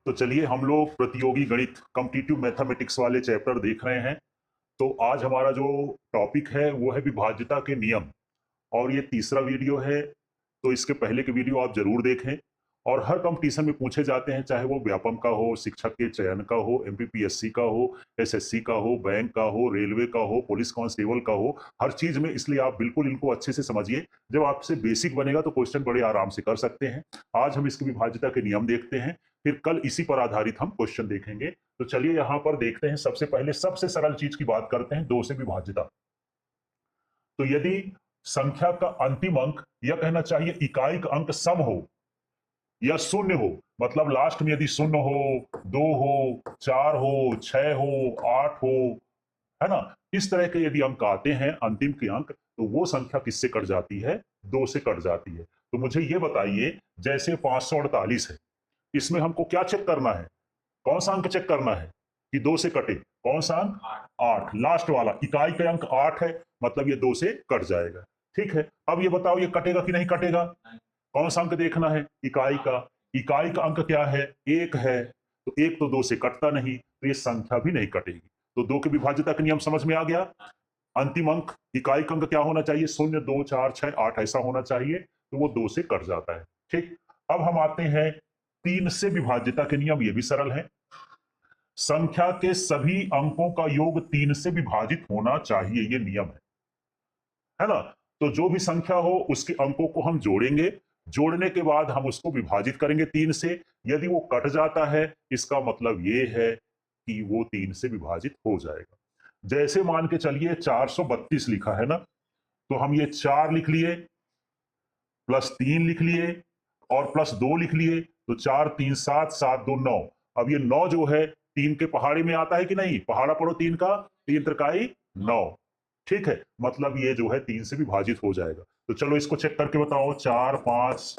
तो चलिए हम लोग प्रतियोगी गणित कॉम्पिटिटिव मैथमेटिक्स वाले चैप्टर देख रहे हैं। तो आज हमारा जो टॉपिक है वो है विभाज्यता के नियम और ये तीसरा वीडियो है। तो इसके पहले के वीडियो आप जरूर देखें। और हर कंपटीशन में पूछे जाते हैं, चाहे वो व्यापम का हो, शिक्षक के चयन का हो, एमपीपीएससी का हो, एसएससी का हो, बैंक का हो, रेलवे का हो, पुलिस कांस्टेबल का हो, हर चीज में। इसलिए आप बिल्कुल इनको अच्छे से समझिए। जब आपसे बेसिक बनेगा तो क्वेश्चन बड़े आराम से कर सकते हैं। आज हम इसकी विभाज्यता के नियम देखते हैं, फिर कल इसी पर आधारित हम क्वेश्चन देखेंगे। तो चलिए यहाँ पर देखते हैं। सबसे पहले सबसे सरल चीज की बात करते हैं, दो से विभाज्यता। तो यदि संख्या का अंतिम अंक, यह कहना चाहिए इकाई का अंक सम हो या शून्य हो, मतलब लास्ट में यदि शून्य हो, 2 हो, 4 हो, 6 हो, 8 हो, है ना, इस तरह के यदि अंक आते हैं अंतिम के अंक, तो वो संख्या किससे कट जाती है? 2 से कट जाती है। तो मुझे ये बताइए, जैसे 548 है, इसमें हमको क्या चेक करना है? कौन सा अंक चेक करना है कि 2 से कटे? कौन सा अंक? 8। लास्ट वाला इकाई का अंक 8 है, मतलब ये 2 से कट जाएगा। ठीक है, अब ये बताओ ये कटेगा कि नहीं कटेगा? कौन सा अंक देखना है? इकाई का। इकाई का अंक क्या है? 1 है, तो 1 तो 2 से कटता नहीं, तो ये संख्या भी नहीं कटेगी। तो 2 के विभाज्यता का नियम समझ में आ गया। अंतिम अंक इकाई का अंक क्या होना चाहिए? 0, 2, 4, 6, 8 ऐसा होना चाहिए, तो वो 2 से कट जाता है। ठीक, अब हम आते हैं 3 से विभाज्यता के नियम। ये भी सरल है। संख्या के सभी अंकों का योग 3 से विभाजित होना चाहिए, ये नियम है ना। तो जो भी संख्या हो उसके अंकों को हम जोड़ेंगे, जोड़ने के बाद हम उसको विभाजित करेंगे 3 से। यदि वो कट जाता है, इसका मतलब ये है कि वो 3 से विभाजित हो जाएगा। जैसे मान के चलिए 432 लिखा है ना, तो हम ये 4 लिख लिए, प्लस 3 लिख लिए और प्लस 2 लिख लिए, तो 4 3 7, 7 2 9। अब ये 9 जो है 3 के पहाड़े में आता है कि नहीं? पहाड़ा पढ़ो 3 का, 3 त्रिकाई 9। ठीक है, मतलब ये जो है 3 से विभाजित हो जाएगा। तो चलो इसको चेक करके बताओ। 4 5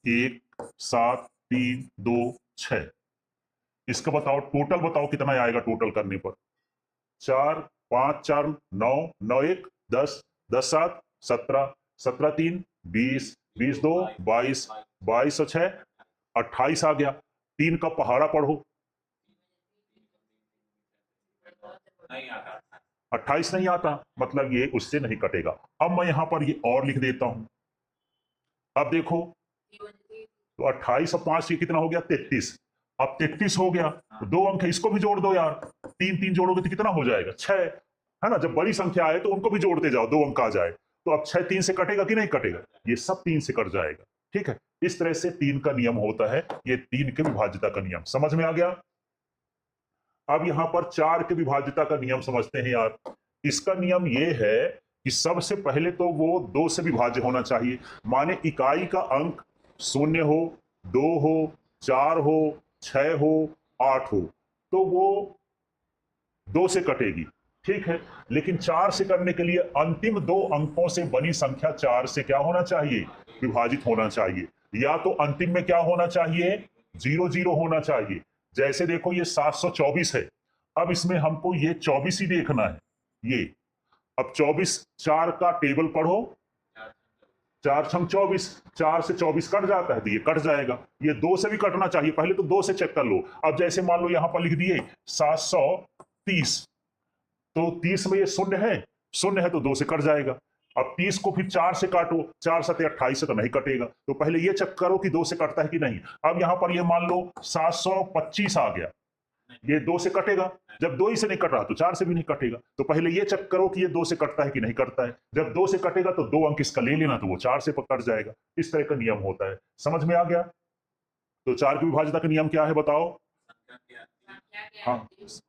1 7 3 2 6। इसका बताओ टोटल, बताओ कितना आएगा टोटल करने पर? 4 5 4 9 9 1 10 10 7 17 17 3 20 20 2 22 22 और 6 28 आ गया। 3 का पहाड़ा पढ़ो। 28 नहीं आता, मतलब ये उससे नहीं कटेगा। अब मैं यहां पर ये और लिख देता हूं। अब देखो, तो 28 और 5 ये कितना हो गया? 33। अब 33 हो गया, तो 2 अंक है, इसको भी जोड़ दो यार। 3 3 जोड़ोगे तो कितना हो जाएगा? 6, है ना। जब बड़ी संख्या आए तो उनको भी जोड़ते जाओ, 2 अंक आ जाए। तो अब 6 3 से कटेगा कि नहीं कटेगा? ये सब 3 से कट जाएगा। ठीक है, इस तरह से 3 का नियम होता है। ये 3 के विभाज्यता का नियम समझ में आ गया। अब यहां पर 4 के विभाज्यता का नियम समझते हैं यार। इसका नियम ये है कि सबसे पहले तो वो 2 से विभाज्य होना चाहिए। माने इकाई का अंक 0 हो, 2 हो, 4 हो, 6 हो, 8 हो, तो वो 2 से कटेगी। ठीक है, लेकिन 4 से करने के लिए अंतिम 2 अंकों से बनी संख्या 4 से क्या होना चाहिए? विभाजित होना चाहिए। या तो अंतिम में क्या होना चाहिए? 0 0 होना चाहिए। जैसे देखो ये 724 है, अब इसमें हमको ये 24 ही देखना है। ये अब 24 4 का टेबल पढ़ो, 4 छंग 24, 4 से 24 कट जाता है तो ये कट जाएगा। ये 2 से भी कटना चाहिए, पहले तो 2 से चेक कर लो। अब जैसे मान लो यहां पर लिख दिए 730, तो 30 में ये शून्य है, शून्य है तो 2 से कट जाएगा। अब 30 को फिर 4 से काटो, 4 7 28 से तो नहीं कटेगा। तो पहले ये चेक करो कि 2 से कटता है कि नहीं। अब यहां पर ये मान लो 725 आ गया, ये 2 से कटेगा। जब 2 ही से नहीं कट रहा तो 4 से भी नहीं कटेगा। तो पहले ये चेक करो कि ये 2 से कटता है कि नहीं कटता है। जब 2 से कटेगा तो 2 अंक इसका ले लेना, तो वो 4 से कट जाएगा। इस तरह का नियम होता है। समझ में आ गया? तो 4 की विभाज्यता का नियम क्या है बताओ? हाँ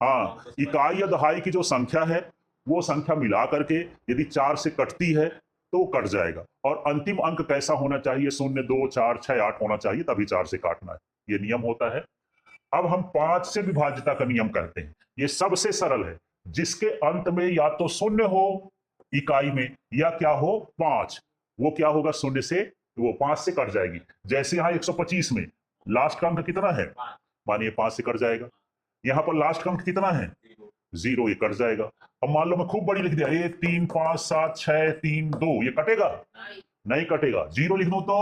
हाँ, इकाई या दहाई की जो संख्या है वो संख्या मिला करके यदि 4 से कटती है तो वो कट जाएगा। और अंतिम अंक कैसा होना चाहिए? 0 2 4 6 8 होना चाहिए, तभी 4 से काटना है। ये नियम होता है। अब हम 5 से विभाज्यता का नियम करते हैं। ये सबसे सरल है। जिसके अंत में या तो 0 हो इकाई में, या क्या हो 5, वो क्या होगा? 0 से वो 5 से कट जाएगी। जैसे यहां 125 में लास्ट का अंक कितना है? मानिए 5 से कट जाएगा। यहां पर लास्ट का अंक कितना है? 0, ये कट जाएगा। अब मान लो मैं खूब बड़ी लिख दिया 1 3 5 7 6 3 2, ये कटेगा? नहीं कटेगा। 0 लिख दो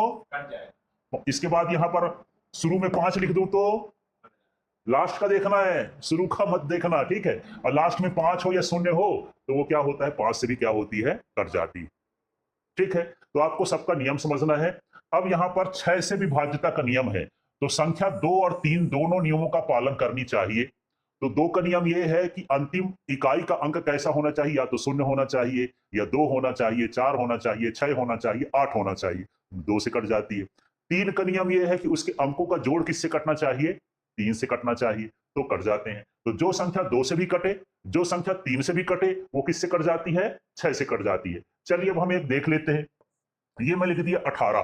तो इसके बाद यहां पर शुरू में 5 लिख दूं तो लास्ट का देखना है, शुरू का मत देखना, ठीक है। और लास्ट में 5 हो या 0 हो तो वो क्या होता है, 5 से भी क्या होती है, कट जाती है, ठीक है। तो आपको सबका नियम समझना है। अब यहां पर 6 से विभाज्यता का नियम है, तो संख्या 2 और 3 दोनों नियमों का पालन करनी चाहिए। तो 2 का नियम यह है कि अंतिम इकाई का अंक कैसा होना चाहिए, या तो 0 होना चाहिए, या 2 होना चाहिए, 4 होना चाहिए, 6 होना चाहिए, 8 होना चाहिए, 2 से कट जाती है। 3 का नियम यह है कि उसके अंकों का जोड़ किससे कटना चाहिए, 3 से कटना चाहिए, तो कट जाते हैं। तो जो संख्या 2 से भी कटे, जो संख्या 3 से भी कटे, वो किससे कट जाती है, 6 से कट जाती है। चलिए अब हम एक देख लेते हैं। ये मैं लिख दिया 18,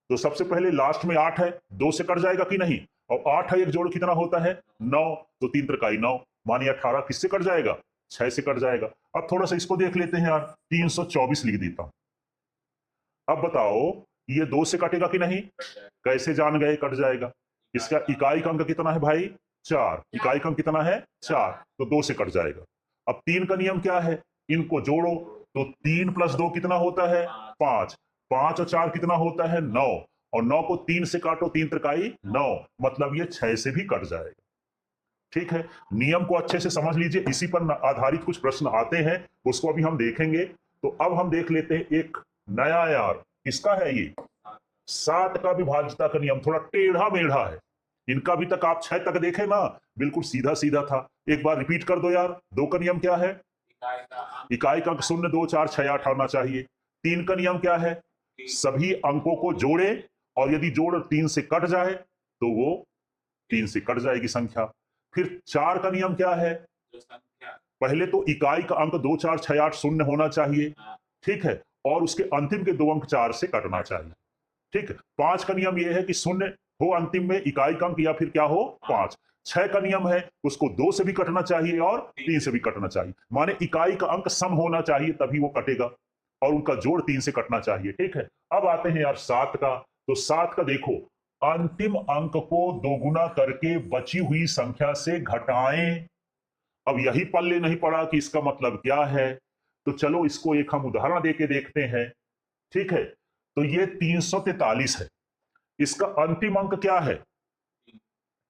तो सबसे पहले लास्ट में 8 है, 2 से कट जाएगा कि नहीं, और 8 है, एक जोड़ कितना होता है, 9, तो 3 त्रिकाई 9, मानिए 18 किससे कट जाएगा, 6 से कट जाएगा। अब थोड़ा सा इसको देख लेते हैं यार, 324 लिख देता हूं। अब बताओ ये 2 से कटेगा कि नहीं, कैसे जान गए कट जाएगा, इसका इकाई का अंक कितना है भाई, 4, इकाई का अंक कितना है, 4, तो 2 से कट जाएगा। अब 3 का नियम क्या है, इनको जोड़ो, तो 3 + 2 कितना होता है, 5, 5 और 4 कितना होता है, 9, और 9 को 3 से काटो, 3 त्रिकाई 9, मतलब ये 6 से भी कट जाएगा, ठीक है। नियम को अच्छे से समझ लीजिए, इसी पर आधारित कुछ प्रश्न आते हैं, उसको अभी हम देखेंगे। तो अब हम देख लेते हैं एक नया यार, किसका है ये, 7 का विभाज्यता का नियम, थोड़ा टेढ़ा मेढ़ा है। इनका अभी तक आप 6 तक देखे ना, बिल्कुल सीधा सीधा था, एक बार रिपीट कर दो यार। 2 का नियम क्या है, इकाई का अंक 0, 2, 4, 6, 8 होना चाहिए। 3 का नियम क्या है, सभी अंकों को जोड़े, और यदि जोड़ 3 से कट जाए तो वो 3 से कट जाएगी संख्या। फिर 4 का नियम क्या है, पहले तो इकाई का अंक 2, 4, 6, 8, 0 होना चाहिए, ठीक है, और उसके अंतिम के 2 अंक 4 से कटना चाहिए, ठीक है। 5 का नियम यह है कि 0 हो अंतिम में इकाई का अंक, या फिर क्या हो, 5। 6 का नियम है उसको 2 से भी कटना चाहिए और 3 से भी कटना चाहिए, माने इकाई का अंक सम होना चाहिए तभी वो कटेगा, और उनका जोड़ 3 से कटना चाहिए, ठीक है। अब आते हैं यार 7 का, तो 7 का देखो, अंतिम अंक को दोगुना करके बची हुई संख्या से घटाएं। अब यही पल्ले नहीं पड़ा कि इसका मतलब क्या है, तो चलो इसको एक हम उदाहरण देके देखते हैं, ठीक है। तो ये 343 है, इसका अंतिम अंक क्या है,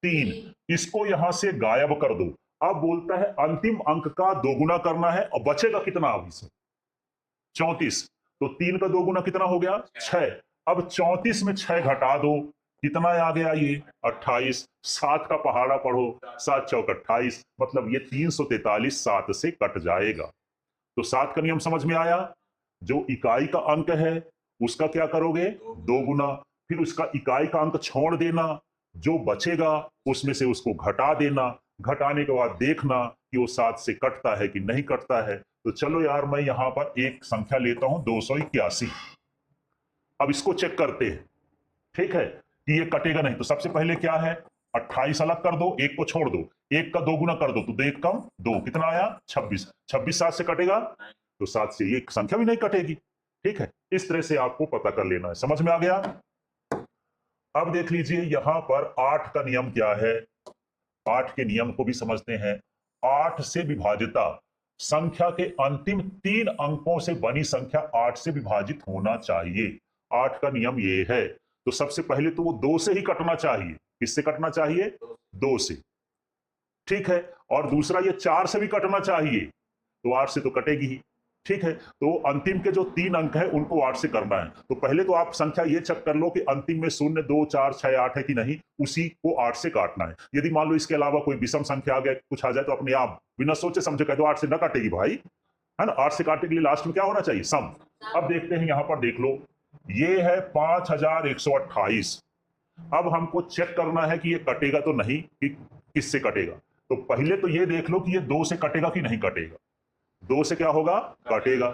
3, इसको यहां से गायब कर दो। अब बोलता है अंतिम अंक का दोगुना करना है, और बचेगा कितना, अब इसमें 34, तो 3 का दोगुना कितना हो गया, 6। अब 34 में 6 घटा दो, कितना आ गया ये, 28। 7 का पहाड़ा पढ़ो, 7 चौक 28, मतलब ये 343 7 से कट जाएगा। तो 7 का नियम समझ में आया, जो इकाई का अंक है उसका क्या करोगे, दोगुना, फिर उसका इकाई का अंक छोड़ देना, जो बचेगा उसमें से उसको घटा देना, घटाने के बाद देखना कि वो 7 से कटता है कि नहीं कटता है। तो चलो यार मैं यहां पर एक संख्या लेता हूं 281, अब इसको चेक करते हैं, ठीक है, कि ये कटेगा नहीं। तो सबसे पहले क्या है, 28 अलग कर दो, 1 को छोड़ दो, 1 का दोगुना कर दो, तो 2 1 कम 2, कितना आया, 26। 26 7 से कटेगा, तो 7 से ये संख्या भी नहीं कटेगी, ठीक है। इस तरह से आपको पता कर लेना है, समझ में आ गया। अब देख लीजिए यहां पर 8 का नियम क्या है, 8 के नियम को भी समझते हैं। 8 से विभाजिता, संख्या के अंतिम 3 अंकों से बनी संख्या 8 से विभाजित होना चाहिए। 8 का नियम ये है, तो सबसे पहले तो वो 2 से ही कटना चाहिए, किससे कटना चाहिए, 2 से, ठीक है। और दूसरा ये 4 से भी कटना चाहिए, तो 8 से तो कटेगी ही, ठीक है। तो अंतिम के जो 3 अंक है उनको 8 से करना है। तो पहले तो आप संख्या ये चेक कर लो कि अंतिम में 0 2 4 6 8 है कि नहीं, उसी को 8 से काटना है। यदि मान लो इसके अलावा कोई विषम संख्या आ गया, कुछ आ जाए, तो अपने आप बिना सोचे समझे कह दो 8 से ना काटेगी भाई, है ना। 8 से काटने के लिए लास्ट में क्या होना चाहिए, सम। अब देखते हैं यहां पर, देख लो ये है 5128। अब हमको चेक करना है कि ये कटेगा तो नहीं, कि किससे कटेगा। तो पहले तो ये देख लो कि ये 2 से कटेगा कि नहीं कटेगा, 2 से क्या होगा, कटेगा।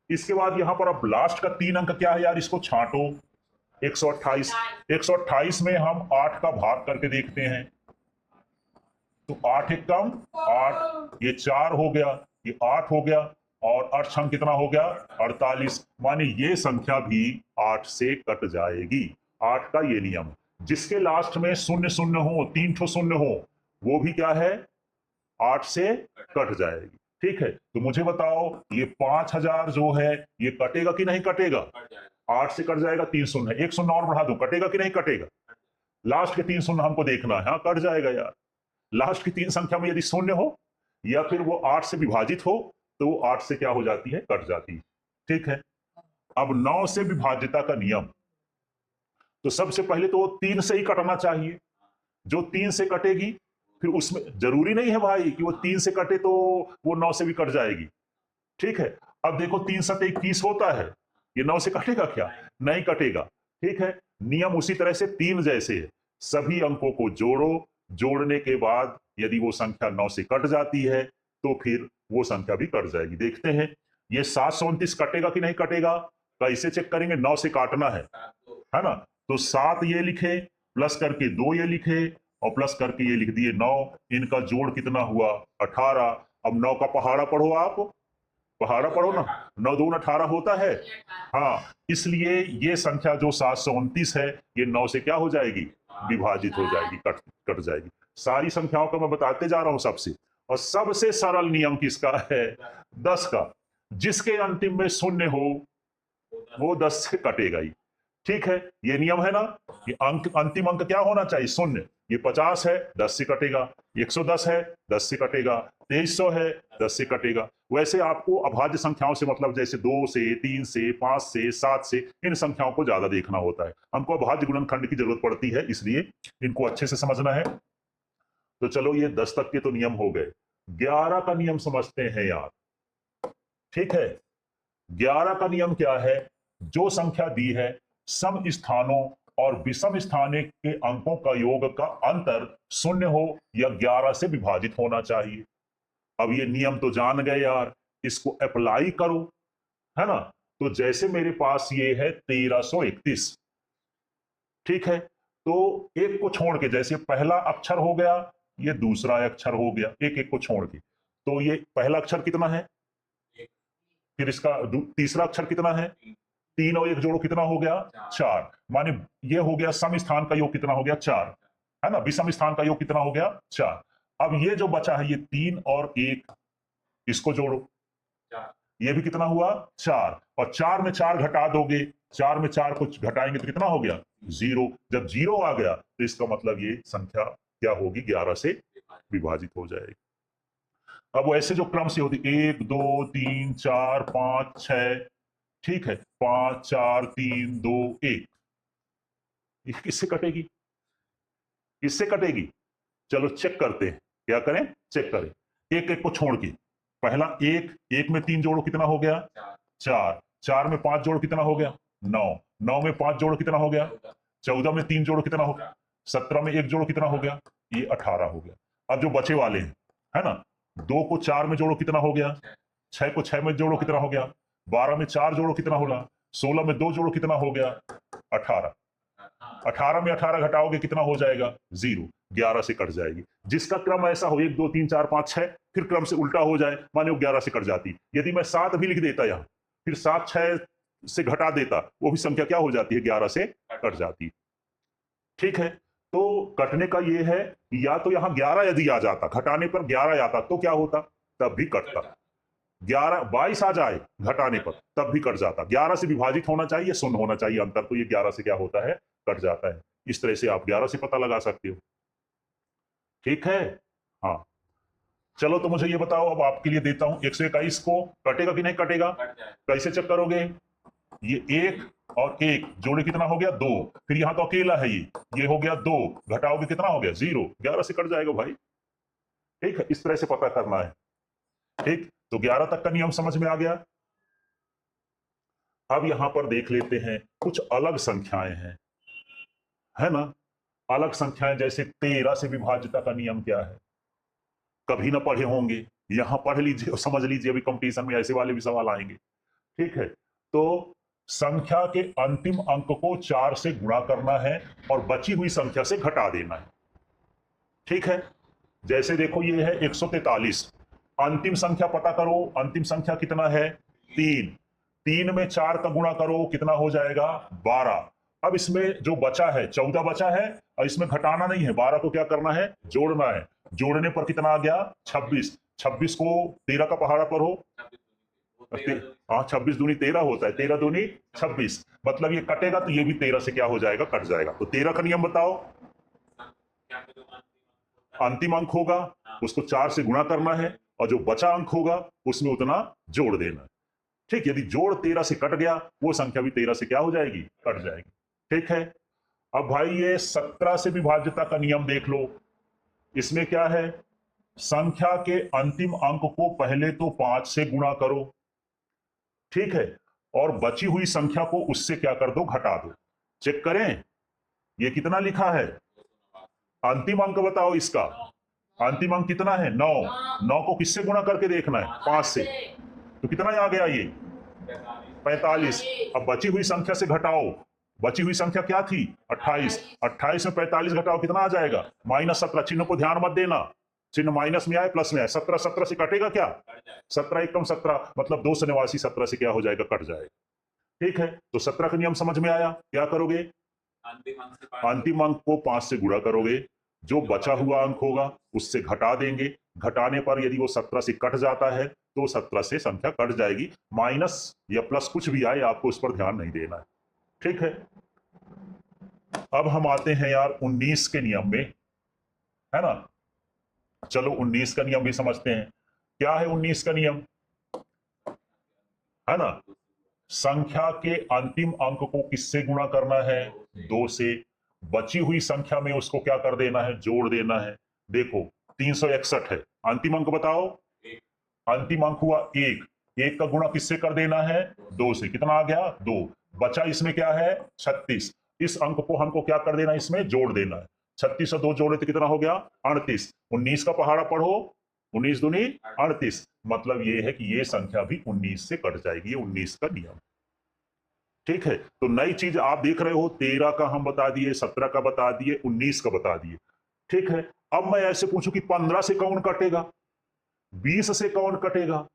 इसके बाद यहां पर अब लास्ट का 3 अंक क्या है यार, इसको छांटो, 128। 128 में हम 8 का भाग करके देखते हैं, तो 8 एक कम 8, ये 4 हो गया, ये 8 हो गया, और 8 छंग कितना हो गया, 48, माने ये संख्या भी 8 से कट जाएगी। 8 का ये नियम, जिसके लास्ट में 0 0 हो, 3 ठो 0 हो, वो भी क्या है, 8 से कट जाएगी, ठीक है। तो मुझे बताओ ये 5000 जो है ये कटेगा कि नहीं कटेगा, 8 से कट जाएगा, 3 शून्य, 1 शून्य और बढ़ा दो, कटेगा कि नहीं कटेगा। लास्ट के 3 शून्य हमको देखना है। हाँ, कट जाएगा यार। लास्ट की 3 संख्या में यदि शून्य हो या फिर वो 8 से विभाजित हो तो वो 8 से क्या हो जाती है, कट जाती है। ठीक है, अब 9 से विभाज्यता का नियम, तो सबसे पहले तो 3 से ही कटना चाहिए। जो 3 से कटेगी फिर उसमें जरूरी नहीं है भाई कि वो 3 से कटे तो वो 9 से भी कट जाएगी। ठीक है, अब देखो 3 7 21 होता है, ये 9 से कटेगा क्या? नहीं कटेगा। ठीक है, नियम उसी तरह से 3 जैसे है, सभी अंकों को जोड़ो, जोड़ने के बाद यदि वो संख्या 9 से कट जाती है तो फिर वो संख्या भी कट जाएगी। देखते हैं ये 729 कटेगा कि नहीं कटेगा। कैसे चेक करेंगे? 9 से काटना है ना। तो 7 ये लिखे, प्लस करके 2 ये लिखे और प्लस करके ये लिख दिए 9। इनका जोड़ कितना हुआ? 18। अब 9 का पहाड़ा पढ़ो, आप पहाड़ा पढ़ो ना, 9 दून 18 होता है। हाँ, इसलिए ये संख्या जो 729 है ये 9 से क्या हो जाएगी? विभाजित हो जाएगी, कट जाएगी। सारी संख्याओं को मैं बताते जा रहा हूं सबसे। और सबसे सरल नियम किसका है? 10 का। जिसके अंतिम में शून्य हो वो 10 से कटेगा ही। ठीक है, ये नियम है ना। ये अंक, अंतिम अंक क्या होना चाहिए? शून्य। ये 50 है, 10 से कटेगा। 110 है, 10 से कटेगा। 2300 है, 10 से कटेगा। वैसे आपको अभाज्य संख्याओं से मतलब जैसे 2 से, 3 से, 5 से, 7 से, इन संख्याओं को ज्यादा देखना होता है। हमको अभाज्य गुणनखंड की जरूरत पड़ती है, इसलिए इनको अच्छे से समझना है। तो चलो, ये 10 तक के तो नियम हो गए। 11 का नियम समझते हैं यार। ठीक है, 11 का नियम क्या है? जो संख्या दी है, सम स्थानों और विषम स्थाने के अंकों का योग का अंतर शून्य हो या 11 से विभाजित होना चाहिए। अब ये नियम तो जान गए यार, इसको अप्लाई करो, है ना। तो जैसे मेरे पास ये है 1331। ठीक है, तो एक को छोड़ के, जैसे पहला अक्षर हो गया, ये दूसरा अक्षर हो गया, एक एक को छोड़ के। तो ये पहला अक्षर कितना है, फिर इसका तीसरा अक्षर कितना है, 3 और 1 जोड़ो कितना हो गया, 4। माने ये हो गया सम स्थान का योग कितना हो गया, 4, है ना। विषम स्थान का योग कितना हो गया, 4। अब ये जो बचा है, ये 3 और 1, इसको जोड़ो, ये भी कितना हुआ, 4। और 4 में 4 घटा दोगे, 4 में 4 को घटाएंगे तो कितना हो गया, 0। जब 0 आ गया तो इसका मतलब ये संख्या क्या होगी, 11 से विभाजित हो जाएगी। अब ऐसे जो क्रम से होती, 1 2 3 4 5 6, ठीक है, 5 4 3 2 1, ये किससे कटेगी, किससे कटेगी? चलो चेक करते हैं, क्या करें, चेक करें। एक एक को छोड़ के, पहला एक में 3 जोड़ो कितना हो गया, 4। 4 में 5 जोड़ो कितना हो गया, 9। 9 में 5 जोड़ो कितना हो गया, 14 में 3 जोड़ो कितना हो गया, 17 में 1 जोड़ो कितना हो गया, ये 18 हो गया। अब जो बचे वाले हैं, है ना, 2 को 4 में जोड़ो कितना हो गया, 6 को 6 में जोड़ो कितना हो गया, 12 में 4 जोड़ो कितना होगा, 16 में 2 जोड़ो कितना हो गया, 18। 18 में 18 घटाओगे कितना हो जाएगा, 0। 11 से कट जाएगी। जिसका क्रम ऐसा हो 1 2 3 4 5 6, फिर क्रम से उल्टा हो जाए, माने वो 11 से कट जाती। यदि मैं 7 भी लिख देता यहाँ, फिर 7 6 से घटा देता, वो भी संख्या क्या हो जाती है, 11 से कट जाती। ठीक है, तो कटने का ये है, या तो यहाँ 11 यदि आ जाता, घटाने पर 11 आता तो क्या होता, तब भी कटता। 11 22 आ जाए घटाने पर तब भी कट जाता। 11 से विभाजित होना चाहिए, शून्य होना चाहिए अंतर, तो ये 11 से क्या होता है, कट जाता है। इस तरह से आप 11 से पता लगा सकते हो। ठीक है, हाँ। चलो, तो मुझे ये बताओ, अब आपके लिए देता हूं 121 को कटेगा कि नहीं कटेगा, कैसे चेक करोगे? ये 1 और 1 जोड़े कितना हो गया, 2। फिर यहां तो अकेला है, ये हो गया 2, घटाओगे कितना हो गया, 0। 11 से कट जाएगा भाई। ठीक है, इस तरह से पता करना है। ठीक, तो 11 तक का नियम समझ में आ गया। अब यहां पर देख लेते हैं कुछ अलग संख्याएं हैं, है ना। अलग संख्याएं जैसे 13 से विभाज्यता का नियम क्या है, कभी ना पढ़े होंगे, यहां पढ़ लीजिए और समझ लीजिए, अभी कंपटीशन में ऐसे वाले भी सवाल आएंगे। ठीक है, तो संख्या के अंतिम अंक को 4 से गुणा करना है और बची हुई संख्या से घटा देना है। ठीक है, जैसे देखो ये है 143, अंतिम संख्या पता करो, अंतिम संख्या कितना है, 3। 3 में 4 का गुणा करो कितना हो जाएगा, 12। अब इसमें जो बचा है 14 बचा है, और इसमें घटाना नहीं है, 12 को क्या करना है, जोड़ना है। जोड़ने पर कितना आ गया, 26। 26 को 13 का पहाड़ा पर हो, हाँ, 26 दूनी 13 होता है, 13 दूनी 26, मतलब ये कटेगा तो ये भी 13 से क्या हो जाएगा, कट जाएगा। तो 13 का नियम बताओ, अंतिम अंक होगा उसको 4 से गुणा करना है और जो बचा अंक होगा उसमें उतना जोड़ देना है। ठीक, यदि जोड़ 13 से कट गया वो संख्या भी 13 से क्या हो जाएगी, कट जाएगी। ठीक है, अब भाई ये 17 से विभाज्यता का नियम देख लो। इसमें क्या है, संख्या के अंतिम अंक को पहले तो 5 से गुणा करो, ठीक है, और बची हुई संख्या को उससे क्या कर दो, घटा दो। चेक करें ये कितना लिखा है, अंतिम अंक बताओ इसका, अंतिम अंक कितना है, 9। 9 को किससे गुणा करके देखना है, 5 से, तो कितना आ गया ये 45। अब बची हुई संख्या से घटाओ, बची हुई संख्या क्या थी 28। 28 में 45 घटाओ कितना आ जाएगा, -17। चिन्ह को ध्यान मत देना, चिन्ह माइनस में आए प्लस में आए, 17 17 से कटेगा क्या, 17 एकम 17, मतलब 2 से 89 17 से क्या हो जाएगा, कट जाएगा। ठीक है, तो 17 का नियम समझ में आया। क्या करोगे, अंतिम अंक को 5 से गुणा करोगे, जो बचा हुआ अंक होगा उससे घटा देंगे, घटाने पर यदि वो 17 से कट जाता है तो 17 से संख्या कट जाएगी, माइनस या प्लस कुछ भी आए आपको उस पर ध्यान नहीं देना है। ठीक है, अब हम आते हैं यार 19 के नियम में, है ना। चलो 19 का नियम भी समझते हैं। क्या है 19 का नियम, है ना, संख्या के अंतिम अंक को किससे गुणा करना है, 2 से, बची हुई संख्या में उसको क्या कर देना है, जोड़ देना है। देखो 361 है, अंतिम अंक बताओ, अंतिम अंक हुआ 1, 1 का गुणा किससे कर देना है, 2 से, कितना आ गया 2, बचा इसमें क्या है 36, इस अंक को हमको क्या कर देना, इसमें जोड़ देना है। 36 और 2 जोड़े तो कितना हो गया 38। 19 का पहाड़ा पढ़ो, 19 दूनी 38, मतलब ये है कि ये संख्या भी 19 से कट जाएगी, ये 19 का नियम। ठीक है, तो नई चीज आप देख रहे हो, 13 का हम बता दिए, 17 का बता दिए, 19 का बता दिए। ठीक है, अब मैं ऐसे पूछूं कि 15 से कौन कटेगा, 20 से कौन कटेगा,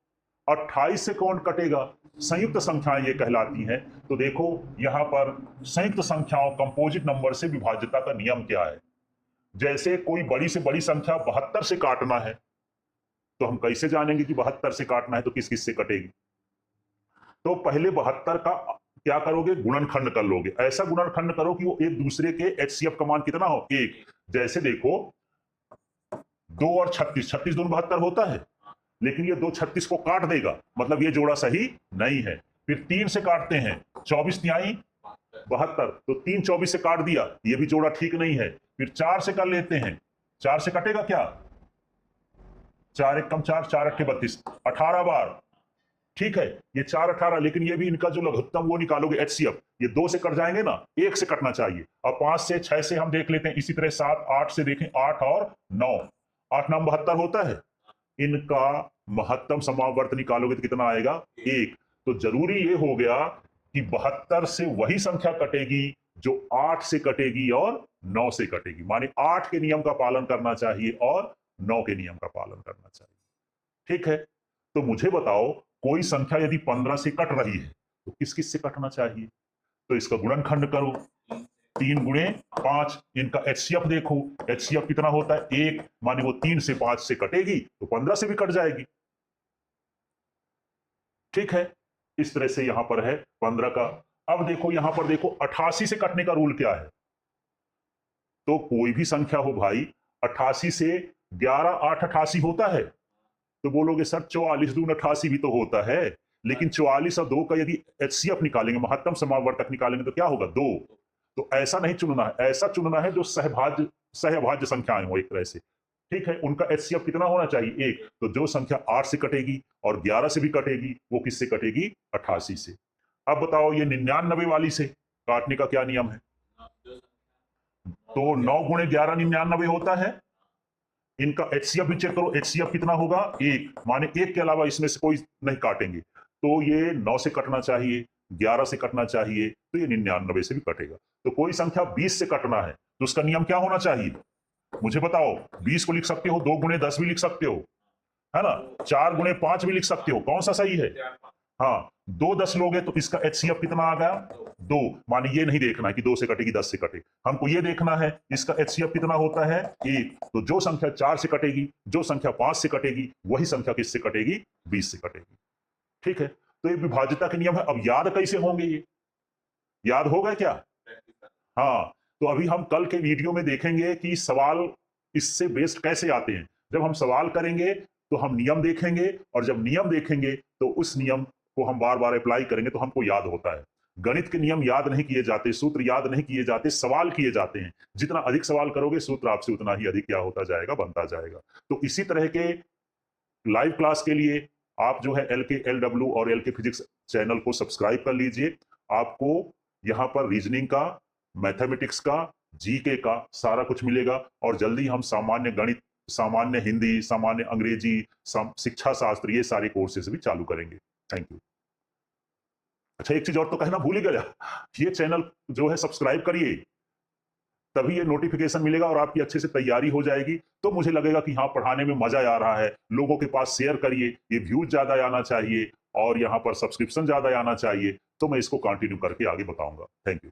28 से कौन कटेगा, संयुक्त संख्याएं ये कहलाती हैं। तो देखो यहां पर संयुक्त संख्याओं कंपोजिट नंबर से विभाज्यता का नियम क्या है। जैसे कोई बड़ी से बड़ी संख्या 72 से काटना है, तो हम कैसे जानेंगे कि 72 से काटना है तो किस किस से कटेगी। तो पहले 72 का क्या करोगे, गुणनखंड कर लोगे, ऐसा गुणनखंड करो कि वो एक दूसरे के HCF का मान कितना हो, 1। जैसे देखो 2 और 36, 36 दूनी 72 होता है, लेकिन ये 2 36 को काट देगा, मतलब ये जोड़ा सही नहीं है। फिर 3 से काटते हैं, 24 न्याई 72, तो 3 24 से काट दिया, ये भी जोड़ा ठीक नहीं है। फिर 4 से कर लेते हैं, 4 से कटेगा क्या, 4 एक कम 4, 4 अट्ठे 32, 18 बार। ठीक है, ये 4 18, लेकिन ये भी इनका जो लघुत्तम वो निकालोगे HCF, ये 2 से कट जाएंगे ना, 1 से कटना चाहिए। अब 5 से 6 से हम देख लेते हैं, इसी तरह 7 8 से देखें, 8 और 9, 8 9 72 होता है, इनका महत्तम समावर्त निकालोगे तो कितना आएगा 1। तो जरूरी ये हो गया कि 72 से वही संख्या कटेगी जो 8 से कटेगी और 9 से कटेगी, माने 8 के नियम का पालन करना चाहिए और 9 के नियम का पालन करना चाहिए। ठीक है, तो मुझे बताओ कोई संख्या यदि 15 से कट रही है तो किस किस से कटना चाहिए, तो इसका गुणनखंड करो, 3 गुणे 5, इनका HCF देखो, HCF कितना होता है 1, माने वो 3 से 5 से कटेगी तो 15 से भी कट जाएगी। ठीक है, इस तरह से यहां पर है 15 का। अब देखो यहां पर देखो 88 से कटने का रूल क्या है, तो कोई भी संख्या हो भाई, 88 से 11 8 88 होता है, तो बोलोगे सर 44 दून 88 भी तो होता है, लेकिन 44 और 2 का यदि HCF निकालेंगे, महत्तम समावर्तक निकालेंगे, तो क्या होगा 2। तो ऐसा नहीं चुनना है, ऐसा चुनना है जो सहभाज्य संख्याएं हो एक तरह से। ठीक है, उनका HCF कितना होना चाहिए 1, तो जो संख्या 8 से कटेगी और 11 से भी कटेगी वो किससे कटेगी 88 से। अब बताओ ये 99 वाली से काटने का क्या नियम है, तो 9 गुणे 11 99 होता है, इनका HCF भी चेक करो, HCF कितना होगा 1, माने 1 के अलावा इसमें से कोई नहीं काटेंगे, तो ये 9 से कटना चाहिए, 11 से कटना चाहिए, तो ये 99 से भी कटेगा। तो कोई संख्या 20 से कटना है तो उसका नियम क्या होना चाहिए, मुझे बताओ। 20 को लिख सकते हो 2 गुणे 10 भी लिख सकते हो, है ना, 4 गुणे 5 भी लिख सकते हो, कौन सा सही है। हाँ, 2 10 लोगे तो इसका HCF कितना आ गया 2, माने ये नहीं देखना है कि 2 से कटेगी 10 से कटेगी, हमको ये देखना है इसका HCF कितना होता है 1। तो जो संख्या 4 से कटेगी, जो संख्या 5 से कटेगी, वही संख्या किससे कटेगी 20 से कटेगी। ठीक है, तो ये विभाज्यता के नियम है। अब याद कैसे होंगे, ये याद होगा क्या, हाँ, तो अभी हम कल के वीडियो में देखेंगे कि सवाल इससे बेस्ड कैसे आते हैं? जब हम सवाल करेंगे तो हम नियम देखेंगे, और जब नियम देखेंगे तो उस नियम को हम बार बार अप्लाई करेंगे तो हमको याद होता है। गणित के नियम याद नहीं किए जाते, सूत्र याद नहीं किए जाते, सवाल किए जाते हैं। जितना अधिक सवाल करोगे सूत्र आपसे उतना ही अधिक क्या होता जाएगा, बनता जाएगा। तो इसी तरह के लाइव क्लास के लिए आप जो है LK LW और LK फिजिक्स चैनल को सब्सक्राइब कर लीजिए। आपको यहाँ पर रीजनिंग का, मैथमेटिक्स का, जीके का सारा कुछ मिलेगा, और जल्दी हम सामान्य गणित, सामान्य हिंदी, सामान्य अंग्रेजी, शिक्षा शास्त्र, ये सारे कोर्सेज भी चालू करेंगे। Thank you. अच्छा, एक चीज और तो कहना भूल ही गया, ये चैनल जो है सब्सक्राइब करिए, तभी ये नोटिफिकेशन मिलेगा और आपकी अच्छे से तैयारी हो जाएगी। तो मुझे लगेगा कि हाँ, पढ़ाने में मजा आ रहा है। लोगों के पास शेयर करिए, ये व्यूज ज्यादा आना चाहिए और यहाँ पर सब्सक्रिप्शन ज्यादा आना चाहिए, तो मैं इसको कंटिन्यू करके आगे बताऊंगा। Thank you.